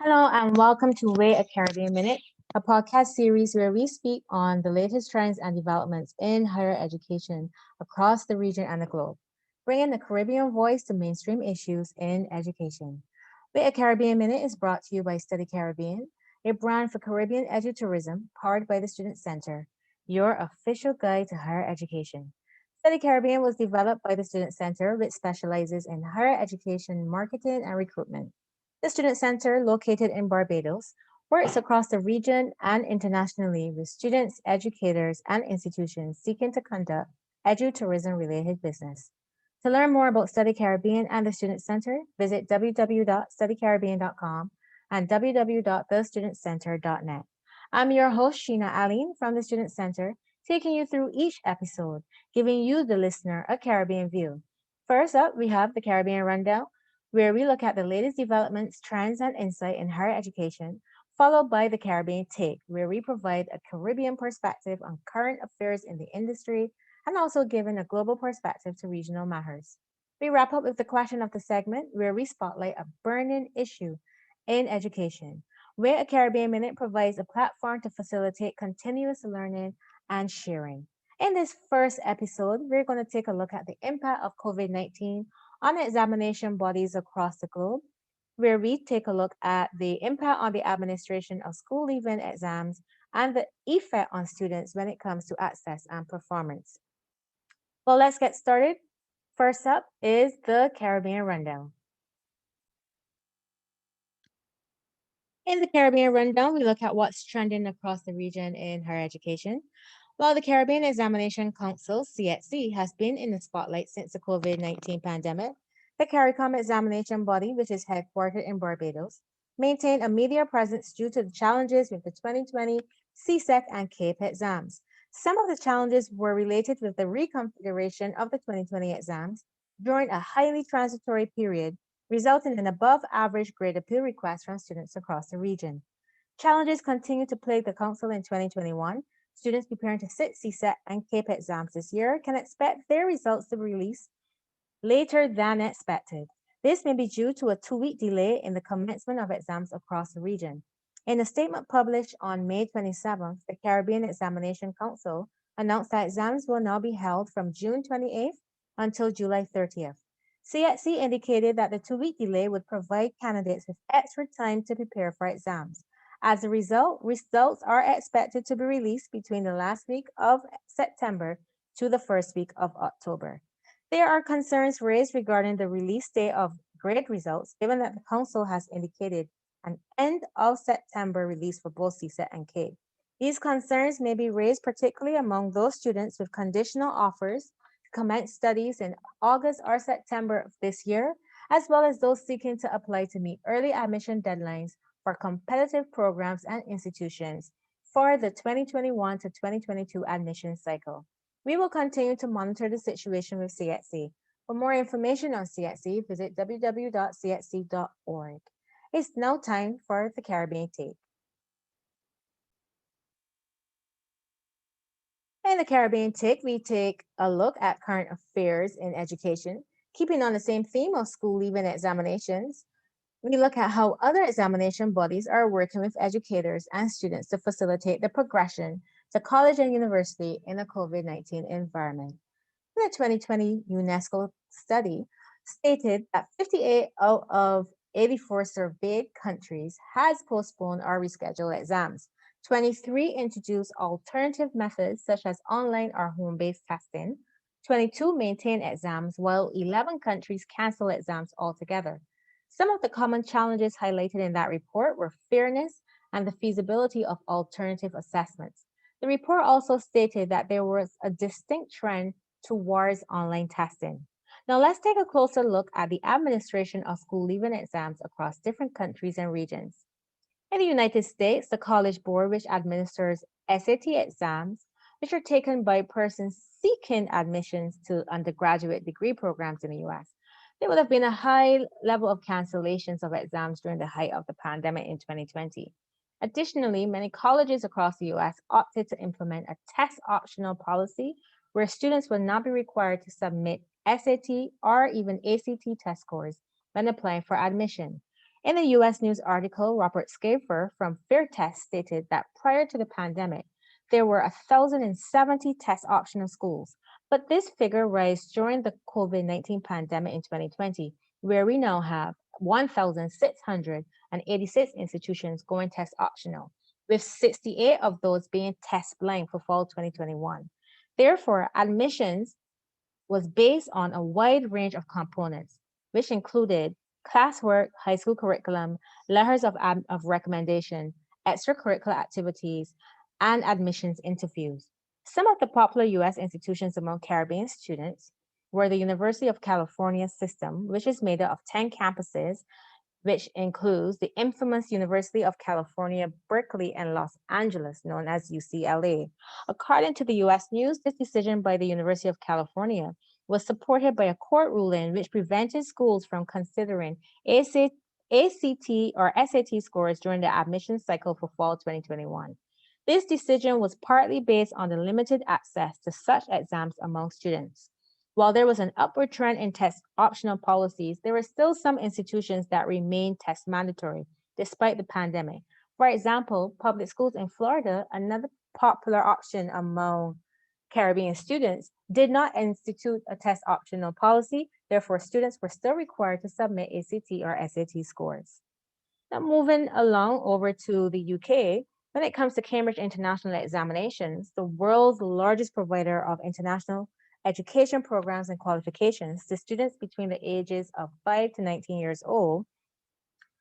Hello and welcome to Way a Caribbean Minute, a podcast series where we speak on the latest trends and developments in higher education across the region and the globe, bringing the Caribbean voice to mainstream issues in education. Way a Caribbean Minute is brought to you by Study Caribbean, a brand for Caribbean edutourism powered by the Student Center, your official guide to higher education. Study Caribbean was developed by the Student Center, which specializes in higher education marketing and recruitment. The Student Center, located in Barbados, works across the region and internationally with students, educators, and institutions seeking to conduct edu-tourism related business. To learn more about Study Caribbean and the Student Center, visit www.studycaribbean.com and www.thestudentcenter.net. I'm your host, Sheena Aline from the Student Center, taking you through each episode, giving you, the listener, a Caribbean view. First up, we have the Caribbean Rundown, where we look at the latest developments, trends, and insight in higher education, followed by the Caribbean Take, where we provide a Caribbean perspective on current affairs in the industry and also giving a global perspective to regional matters. We wrap up with the question of the segment, where we spotlight a burning issue in education, where a Caribbean Minute provides a platform to facilitate continuous learning and sharing. In this first episode, we're going to take a look at the impact of COVID-19 on examination bodies across the globe, where we take a look at the impact on the administration of school leaving exams and the effect on students when it comes to access and performance. Well, let's get started. First up is the Caribbean Rundown. In the Caribbean Rundown, we look at what's trending across the region in higher education. While the Caribbean Examination Council, CXC, has been in the spotlight since the COVID-19 pandemic, the CARICOM examination body, which is headquartered in Barbados, maintained a media presence due to the challenges with the 2020 CSEC and CAPE exams. Some of the challenges were related with the reconfiguration of the 2020 exams during a highly transitory period, resulting in above average grade appeal requests from students across the region. Challenges continue to plague the Council in 2021. Students preparing to sit CSET and CAPE exams this year can expect their results to be released later than expected. This may be due to a 2-week delay in the commencement of exams across the region. In a statement published on May 27th, the Caribbean Examination Council announced that exams will now be held from June 28th until July 30th. CXC indicated that the 2-week delay would provide candidates with extra time to prepare for exams. As a result, results are expected to be released between the last week of September to the first week of October. There are concerns raised regarding the release date of grade results, given that the Council has indicated an end of September release for both CSET and CAPE. These concerns may be raised particularly among those students with conditional offers to commence studies in August or September of this year, as well as those seeking to apply to meet early admission deadlines for competitive programs and institutions for the 2021 to 2022 admission cycle. We will continue to monitor the situation with CXC. For more information on CXC, visit www.cxc.org. It's now time for the Caribbean Take. In the Caribbean Take, we take a look at current affairs in education, keeping on the same theme of school leaving examinations. We look at how other examination bodies are working with educators and students to facilitate the progression to college and university in a COVID-19 environment. The 2020 UNESCO study stated that 58 out of 84 surveyed countries has postponed or rescheduled exams. 23 introduced alternative methods such as online or home-based testing. 22 maintain exams, while 11 countries cancel exams altogether. Some of the common challenges highlighted in that report were fairness and the feasibility of alternative assessments. The report also stated that there was a distinct trend towards online testing. Now, let's take a closer look at the administration of school leaving exams across different countries and regions. In the United States, the College Board, which administers SAT exams, which are taken by persons seeking admissions to undergraduate degree programs in the US, there would have been a high level of cancellations of exams during the height of the pandemic in 2020. Additionally, many colleges across the US opted to implement a test optional policy where students will not be required to submit SAT or even ACT test scores when applying for admission. In a US news article, Robert Schaefer from Fairtest stated that prior to the pandemic, there were 1,070 test optional schools, but this figure rose during the COVID-19 pandemic in 2020, where we now have 1,686 institutions going test optional, with 68 of those being test blank for fall 2021. Therefore, admissions was based on a wide range of components, which included classwork, high school curriculum, letters of recommendation, extracurricular activities, and admissions interviews. Some of the popular US institutions among Caribbean students were the University of California system, which is made up of 10 campuses, which includes the infamous University of California, Berkeley, and Los Angeles, known as UCLA. According to the US News, this decision by the University of California was supported by a court ruling which prevented schools from considering ACT or SAT scores during the admission cycle for fall 2021. This decision was partly based on the limited access to such exams among students. While there was an upward trend in test optional policies, there were still some institutions that remained test mandatory despite the pandemic. For example, public schools in Florida, another popular option among Caribbean students, did not institute a test optional policy. Therefore, students were still required to submit ACT or SAT scores. Now, moving along over to the UK, when it comes to Cambridge International Examinations, the world's largest provider of international education programs and qualifications to students between the ages of 5 to 19 years old,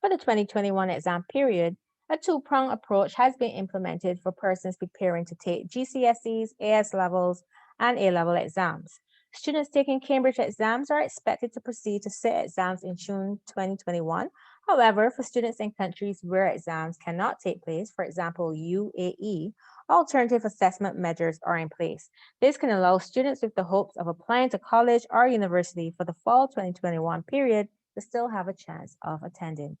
for the 2021 exam period, a two-pronged approach has been implemented for persons preparing to take GCSEs, AS levels, and A-level exams. Students taking Cambridge exams are expected to proceed to sit exams in June 2021. However, for students in countries where exams cannot take place, for example, UAE, alternative assessment measures are in place. This can allow students with the hopes of applying to college or university for the fall 2021 period to still have a chance of attending.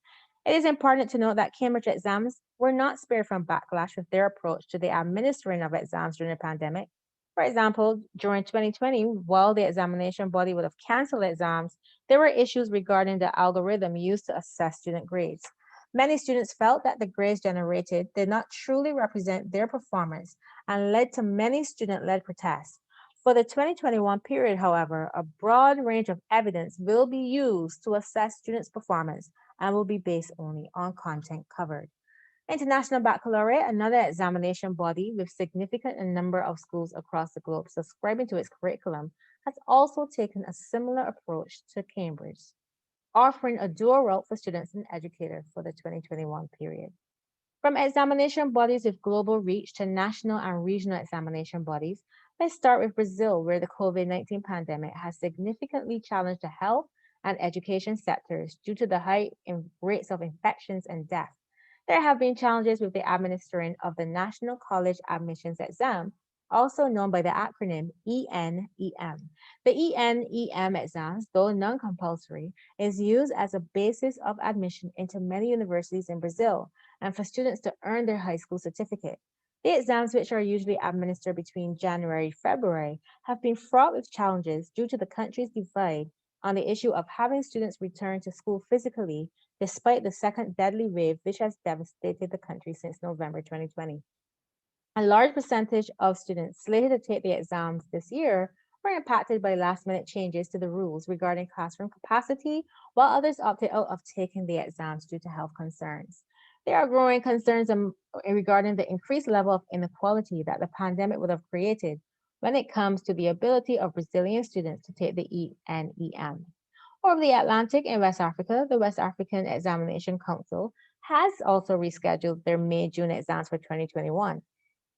It is important to note that Cambridge exams were not spared from backlash with their approach to the administering of exams during the pandemic. For example, during 2020, while the examination body would have canceled exams, there were issues regarding the algorithm used to assess student grades. Many students felt that the grades generated did not truly represent their performance and led to many student led protests. For the 2021 period, however, a broad range of evidence will be used to assess students' performance and will be based only on content covered. International Baccalaureate, another examination body with significant number of schools across the globe subscribing to its curriculum, has also taken a similar approach to Cambridge, offering a dual route for students and educators for the 2021 period. From examination bodies with global reach to national and regional examination bodies, let's start with Brazil, where the COVID-19 pandemic has significantly challenged the health and education sectors due to the high rates of infections and death. There have been challenges with the administering of the National College Admissions Exam, also known by the acronym ENEM. The ENEM exams, though non-compulsory, is used as a basis of admission into many universities in Brazil and for students to earn their high school certificate. The exams, which are usually administered between January and February, have been fraught with challenges due to the country's divide on the issue of having students return to school physically, despite the second deadly wave which has devastated the country since November 2020. A large percentage of students slated to take the exams this year were impacted by last-minute changes to the rules regarding classroom capacity, while others opted out of taking the exams due to health concerns. There are growing concerns regarding the increased level of inequality that the pandemic would have created when it comes to the ability of Brazilian students to take the ENEM. Over the Atlantic in West Africa, the West African Examination Council has also rescheduled their May-June exams for 2021.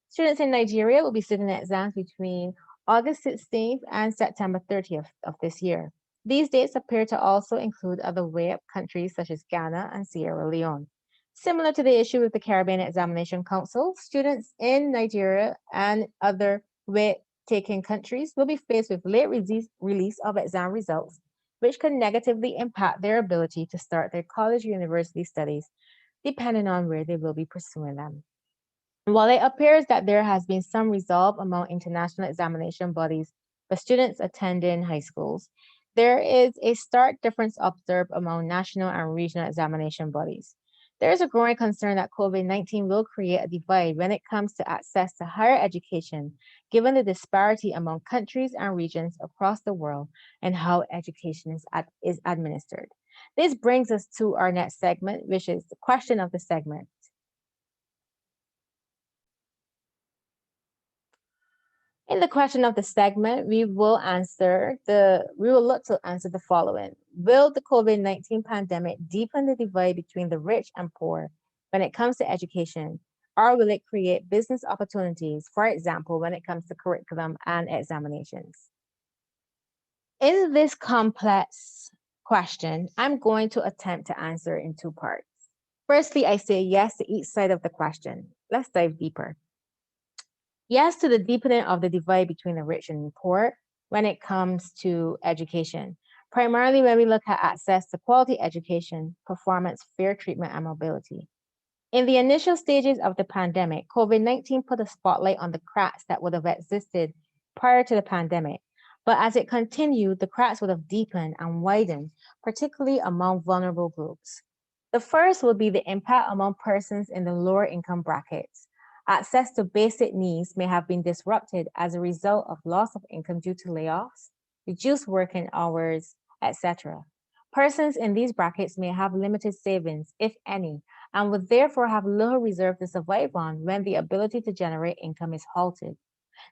Students in Nigeria will be sitting exams between August 16th and September 30th of this year. These dates appear to also include other way-up countries such as Ghana and Sierra Leone. Similar to the issue with the Caribbean Examination Council, students in Nigeria and other way-taking countries will be faced with late release of exam results, which could negatively impact their ability to start their college or university studies, depending on where they will be pursuing them. While it appears that there has been some resolve among international examination bodies for students attending high schools, There is a stark difference observed among national and regional examination bodies. There is a growing concern that COVID-19 will create a divide when it comes to access to higher education, given the disparity among countries and regions across the world and how education is administered. This brings us to our next segment, which is the question of the segment. In the question of the segment, we will look to answer the following. Will the COVID-19 pandemic deepen the divide between the rich and poor when it comes to education? Or will it create business opportunities, for example, when it comes to curriculum and examinations? In this complex question, I'm going to attempt to answer in two parts. Firstly, I say yes to each side of the question. Let's dive deeper. Yes to the deepening of the divide between the rich and the poor when it comes to education, primarily when we look at access to quality education, performance, fair treatment, and mobility. In the initial stages of the pandemic, COVID-19 put a spotlight on the cracks that would have existed prior to the pandemic. But as it continued, the cracks would have deepened and widened, particularly among vulnerable groups. The first would be the impact among persons in the lower income brackets. Access to basic needs may have been disrupted as a result of loss of income due to layoffs, reduced working hours, etc. Persons in these brackets may have limited savings, if any, and would therefore have little reserve to survive on when the ability to generate income is halted.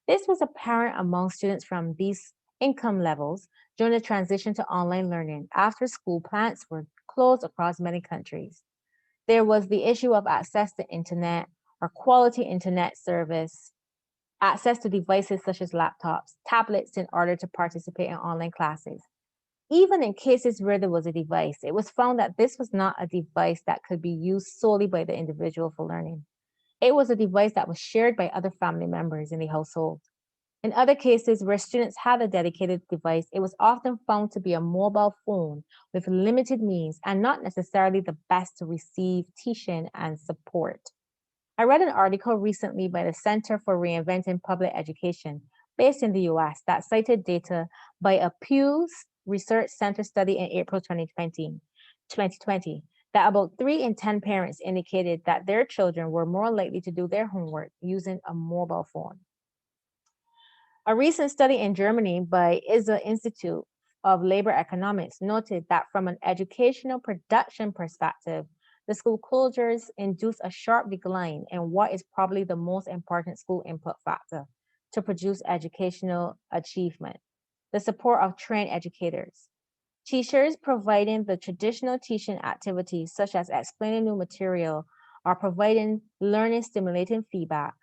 This was apparent among students from these income levels during the transition to online learning after school plants were closed across many countries. There was the issue of access to internet or quality internet service, access to devices such as laptops, tablets in order to participate in online classes. Even in cases where there was a device, it was found that this was not a device that could be used solely by the individual for learning. It was a device that was shared by other family members in the household. In other cases where students had a dedicated device, it was often found to be a mobile phone with limited means and not necessarily the best to receive teaching and support. I read an article recently by the Center for Reinventing Public Education based in the US that cited data by a Pew Research Center study in April 2020 that about 3 in 10 parents indicated that their children were more likely to do their homework using a mobile phone. A recent study in Germany by ISA Institute of Labor Economics noted that from an educational production perspective, the school closures induce a sharp decline in what is probably the most important school input factor to produce educational achievement: the support of trained educators. Teachers providing the traditional teaching activities, such as explaining new material or providing learning stimulating feedback.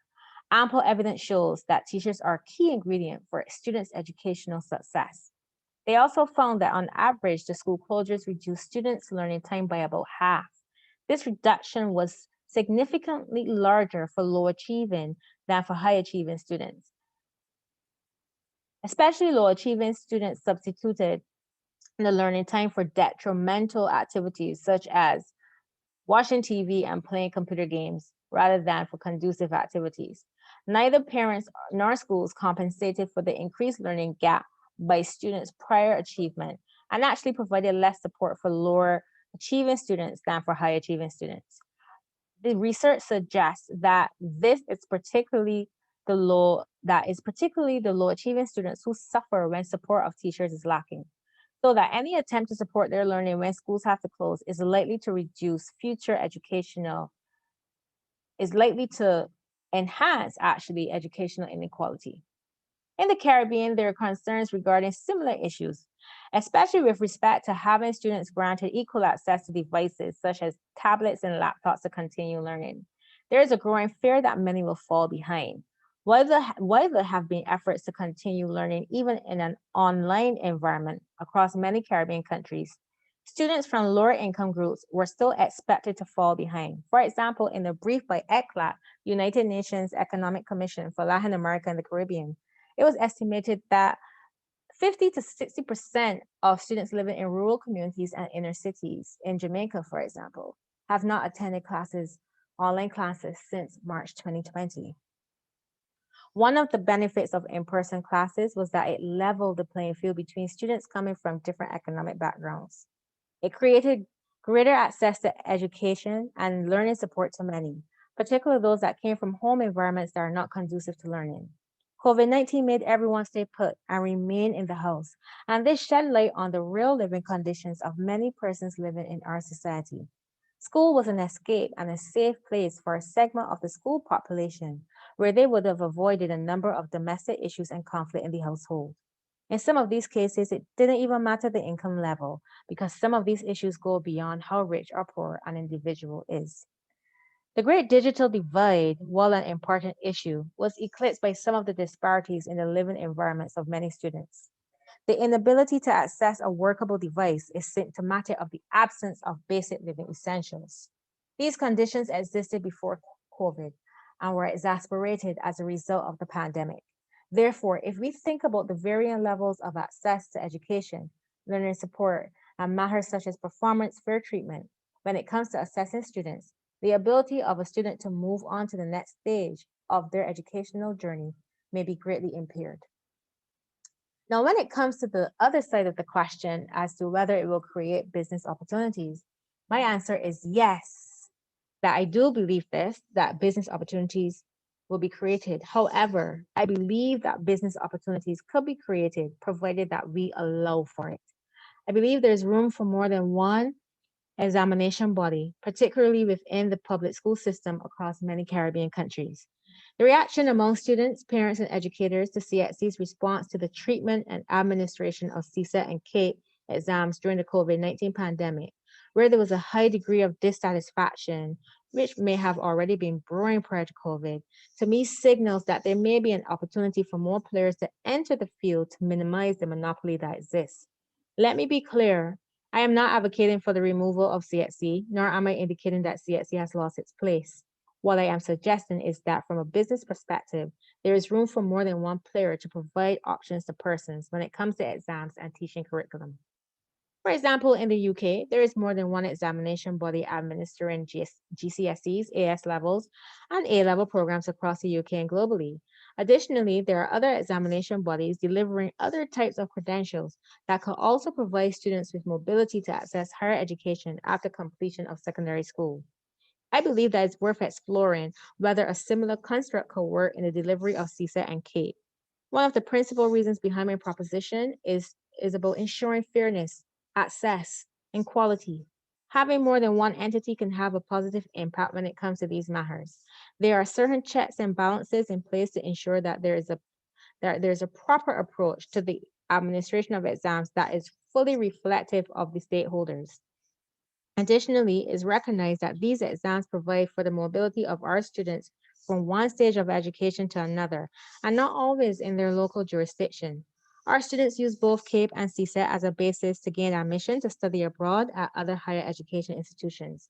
Ample evidence shows that teachers are a key ingredient for students' educational success. They also found that on average, the school closures reduced students' learning time by about half. This reduction was significantly larger for low achieving than for high achieving students. Especially low achieving students substituted the learning time for detrimental activities such as watching TV and playing computer games rather than for conducive activities. Neither parents nor schools compensated for the increased learning gap by students' prior achievement and actually provided less support for lower achieving students than for high achieving students. The research suggests that this is particularly the low achieving students who suffer when support of teachers is lacking. So that any attempt to support their learning when schools have to close is likely to reduce future educational, is likely to enhance actually educational inequality. In the Caribbean, there are concerns regarding similar issues, especially with respect to having students granted equal access to devices such as tablets and laptops to continue learning. There is a growing fear that many will fall behind. While there have been efforts to continue learning even in an online environment across many Caribbean countries, students from lower income groups were still expected to fall behind. For example, in a brief by ECLAC, United Nations Economic Commission for Latin America and the Caribbean, it was estimated that 50 to 60% of students living in rural communities and inner cities in Jamaica, for example, have not attended online classes since March 2020. One of the benefits of in-person classes was that it leveled the playing field between students coming from different economic backgrounds. It created greater access to education and learning support to many, particularly those that came from home environments that are not conducive to learning. COVID 19 made everyone stay put and remain in the house, and this shed light on the real living conditions of many persons living in our society. School was an escape and a safe place for a segment of the school population where they would have avoided a number of domestic issues and conflict in the household. In some of these cases, it didn't even matter the income level because some of these issues go beyond how rich or poor an individual is. The great digital divide, while an important issue, was eclipsed by some of the disparities in the living environments of many students. The inability to access a workable device is symptomatic of the absence of basic living essentials. These conditions existed before COVID and were exacerbated as a result of the pandemic. Therefore, if we think about the varying levels of access to education, learning support, and matters such as performance fair treatment, when it comes to assessing students, the ability of a student to move on to the next stage of their educational journey may be greatly impaired. Now, when it comes to the other side of the question as to whether it will create business opportunities, my answer is yes, that I do believe this, that business opportunities will be created. However, I believe that business opportunities could be created provided that we allow for it. I believe there's room for more than one examination body, particularly within the public school system across many Caribbean countries. The reaction among students, parents, and educators to CXC's response to the treatment and administration of CSET and CAPE exams during the COVID 19 pandemic, where there was a high degree of dissatisfaction, which may have already been brewing prior to COVID, to me signals that there may be an opportunity for more players to enter the field to minimize the monopoly that exists. Let me be clear, I am not advocating for the removal of CXC, nor am I indicating that CXC has lost its place. What I am suggesting is that from a business perspective, there is room for more than one player to provide options to persons when it comes to exams and teaching curriculum. For example, in the UK, there is more than one examination body administering GCSEs, AS levels, and A level programs across the UK and globally. Additionally, there are other examination bodies delivering other types of credentials that could also provide students with mobility to access higher education after completion of secondary school. I believe that it's worth exploring whether a similar construct could work in the delivery of CSET and CAPE. One of the principal reasons behind my proposition is about ensuring fairness, access, and quality. Having more than one entity can have a positive impact when it comes to these matters. There are certain checks and balances in place to ensure that there's a proper approach to the administration of exams that is fully reflective of the stakeholders. Additionally, it's recognized that these exams provide for the mobility of our students from one stage of education to another, and not always in their local jurisdiction. Our students use both CAPE and CSET as a basis to gain admission to study abroad at other higher education institutions.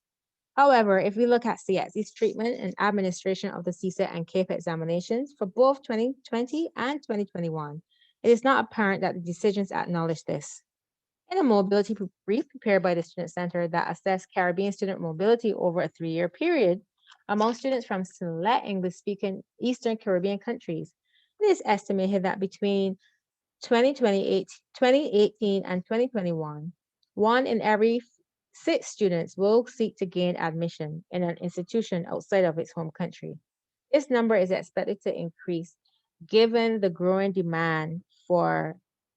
However, if we look at CXC's treatment and administration of the CSET and CAPE examinations for both 2020 and 2021, it is not apparent that the decisions acknowledge this. In a mobility brief prepared by the Student Center that assessed Caribbean student mobility over a 3 year period among students from select English speaking Eastern Caribbean countries, it is estimated that between 2018 and 2021, one in every six students will seek to gain admission in an institution outside of its home country. This number is expected to increase given the growing demand for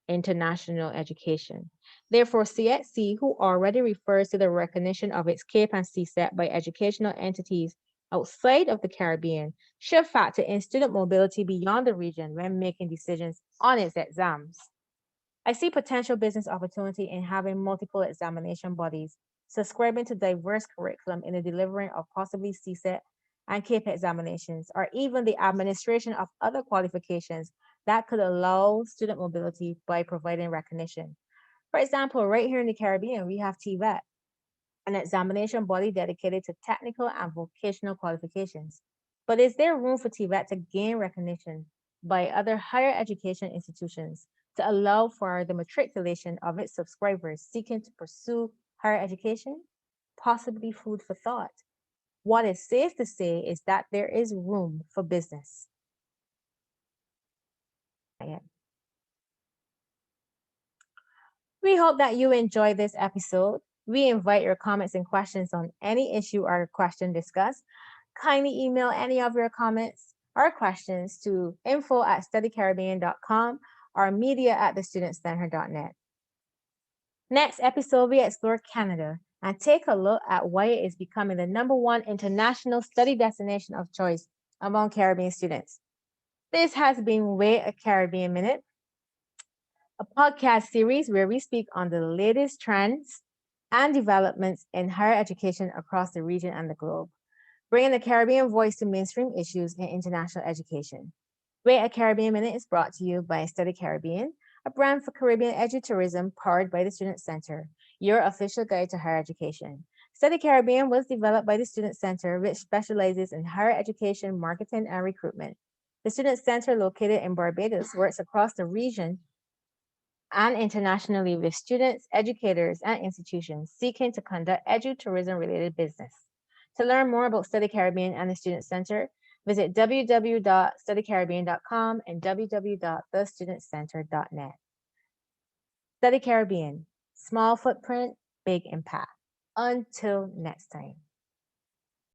international education. Therefore, CXC, who already refers to the recognition of its CAPE and CSET by educational entities outside of the Caribbean, should factor in student mobility beyond the region when making decisions on its exams. I see potential business opportunity in having multiple examination bodies subscribing to diverse curriculum in the delivering of possibly CSET and CAPE examinations, or even the administration of other qualifications that could allow student mobility by providing recognition. For example, right here in the Caribbean, we have TVET, an examination body dedicated to technical and vocational qualifications. But is there room for TVET to gain recognition by other higher education institutions to allow for the matriculation of its subscribers seeking to pursue higher education? Possibly food for thought. What is safe to say is that there is room for business. We hope that you enjoy this episode. We invite your comments and questions on any issue or question discussed. Kindly email any of your comments or questions to info@studycaribbean.com or media@thestudentcenter.net. Next episode, we explore Canada and take a look at why it is becoming the #1 international study destination of choice among Caribbean students. This has been Way a Caribbean Minute, a podcast series where we speak on the latest trends and developments in higher education across the region and the globe, bringing the Caribbean voice to mainstream issues in international education. Way a Caribbean Minute is brought to you by Study Caribbean, a brand for Caribbean edutourism powered by the Student Center, your official guide to higher education. Study Caribbean was developed by the Student Center, which specializes in higher education, marketing, and recruitment. The Student Center, located in Barbados, works across the region and internationally with students, educators, and institutions seeking to conduct edutourism related business. To learn more about Study Caribbean and the Student Center, visit www.studycaribbean.com and www.thestudentcenter.net. Study Caribbean, small footprint, big impact. Until next time.